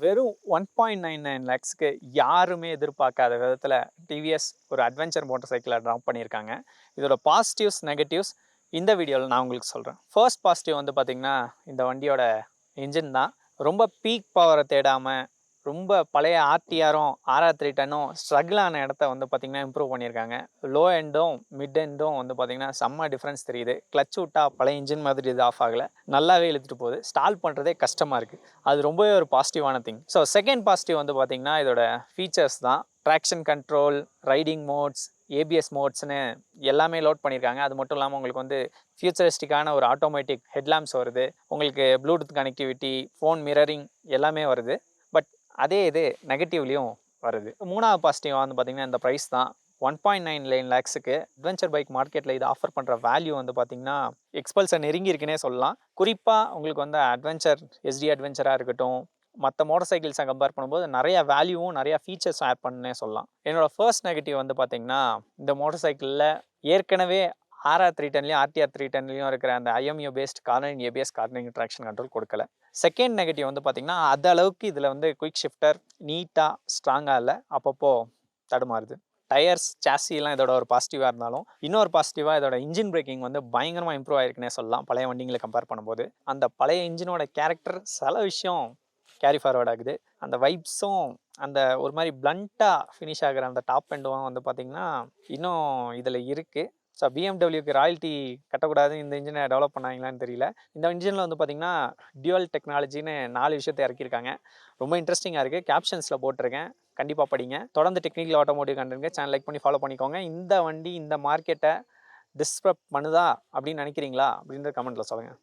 வெறும் 1.99 லேக்ஸ்க்கு யாருமே எதிர்பார்க்காத விதத்தில் டிவிஎஸ் ஒரு அட்வென்ச்சர் மோட்டார் சைக்கிளை ட்ராப் பண்ணியிருக்காங்க. இதோட பாசிட்டிவ்ஸ் நெகட்டிவ்ஸ் இந்த வீடியோவில் நான் உங்களுக்கு சொல்கிறேன். ஃபர்ஸ்ட் பாசிட்டிவ் வந்து பார்த்திங்கன்னா இந்த வண்டியோட இன்ஜின் தான். ரொம்ப பீக் பவரை தேடாமல் ரொம்ப பழைய ஆர்டிஆரும் R310ம் ஸ்ட்ரகிள் ஆன இடத்த வந்து பார்த்திங்கன்னா இம்ப்ரூவ் பண்ணியிருக்காங்க. லோ எண்டும் மிட் எண்டும் வந்து பார்த்திங்கன்னா செம்ம டிஃப்ரென்ஸ் தெரியுது. கிளச் விட்டா பழைய இன்ஜின் மாதிரி இது ஆஃப் ஆகலை, நல்லாவே இழுத்துட்டு போகுது. ஸ்டால் பண்ணுறதே கஷ்டமாக இருக்குது. அது ரொம்பவே ஒரு பாசிட்டிவான திங். ஸோ செகண்ட் பாசிட்டிவ் வந்து பார்த்திங்கன்னா இதோட ஃபீச்சர்ஸ் தான். Traction control, riding modes, ABS மோட்ஸ்னு எல்லாமே லோட் பண்ணியிருக்காங்க. அது மட்டும் இல்லாமல் உங்களுக்கு வந்து ஃபியூச்சரிஸ்டிக்கான ஒரு ஆட்டோமேட்டிக் ஹெட்லாம்ப்ஸ் வருது. உங்களுக்கு ப்ளூடூத் கனெக்டிவிட்டி, ஃபோன் மிரரிங் எல்லாமே வருது. பட் அதே இது நெகட்டிவ்லேயும் வருது. மூணாவது பாசிட்டிவாக வந்து பார்த்திங்கன்னா இந்த ப்ரைஸ் தான். 1.99 லேக்ஸுக்கு அட்வென்ச்சர் பைக் மார்க்கெட்டில் இது ஆஃபர் பண்ணுற வேல்யூ வந்து பார்த்திங்கன்னா எக்ஸ்பல்ஸை நெருங்கி இருக்குன்னே சொல்லலாம். குறிப்பாக உங்களுக்கு வந்து அட்வென்ச்சர் எஸ்டி அட்வென்ச்சராக இருக்கட்டும், மற்ற மோட்டார் சைக்கிள்ஸை கம்பேர் பண்ணும்போது நிறைய வேல்யூவும் நிறைய ஃபீச்சர்ஸும் ஆட் பண்ணே சொல்லலாம். என்னோடய ஃபர்ஸ்ட் நெகட்டிவ் வந்து பார்த்திங்கன்னா இந்த மோட்டார் சைக்கிளில் ஏற்கனவே R310லையும் RTR310லையும் இருக்கிற அந்த IMU based cornering ABS cornering traction control கொடுக்கல. செகண்ட் நெகட்டிவ் வந்து பார்த்திங்கன்னா அது அளவுக்கு இதில் வந்து குயிக் ஷிஃப்டர் நீட்டாக ஸ்ட்ராங்காக இல்லை, அப்பப்போ தடுமாறுது. டயர்ஸ் சாசிலாம் இதோட ஒரு பாசிட்டிவாக இருந்தாலும் இன்னொரு பாசிட்டிவாக இதோட இன்ஜின் பிரேக்கிங் வந்து பயங்கரமாக இம்ப்ரூவ் ஆயிருக்குன்னே சொல்லலாம். பழைய வண்டிங்களை கம்பேர் பண்ணும்போது அந்த பழைய இன்ஜினோட கேரக்டர் சில விஷயம் கேரி ஃபார்வர்ட் ஆகுது. அந்த வைப்ஸும் அந்த ஒரு மாதிரி பிளண்ட்டாக ஃபினிஷ் ஆகிற அந்த டாப் எண்டும் வந்து பார்த்திங்கன்னா இன்னும் இதில் இருக்குது. ஸோ பிஎம்டபிள்யூக்கு ராயல்ட்டி கட்டக்கூடாது இந்த இன்ஜினை டெவலப் பண்ணாங்களான்னு தெரியல. இந்த இன்ஜினில் வந்து பார்த்திங்கன்னா டியூவல் டெக்னாலஜின்னு 4 விஷயத்தை இறக்கியிருக்காங்க. ரொம்ப இன்ட்ரெஸ்டிங்காக இருக்குது. கேப்ஷன்ஸில் போட்டிருக்கேன், கண்டிப்பாக படிங்க. தொடர்ந்து டெக்னிக்கல் ஆட்டோமோட்டிவ் கண்டென்ட்ங்க சேனல் லைக் பண்ணி ஃபாலோ பண்ணிக்கோங்க. இந்த வண்டி இந்த மார்க்கெட்டை டிஸ்ரப்ட் பண்ணுதா அப்படின்னு நினைக்கிறீங்களா அப்படின்ற கமெண்ட்டில் சொல்லுங்கள்.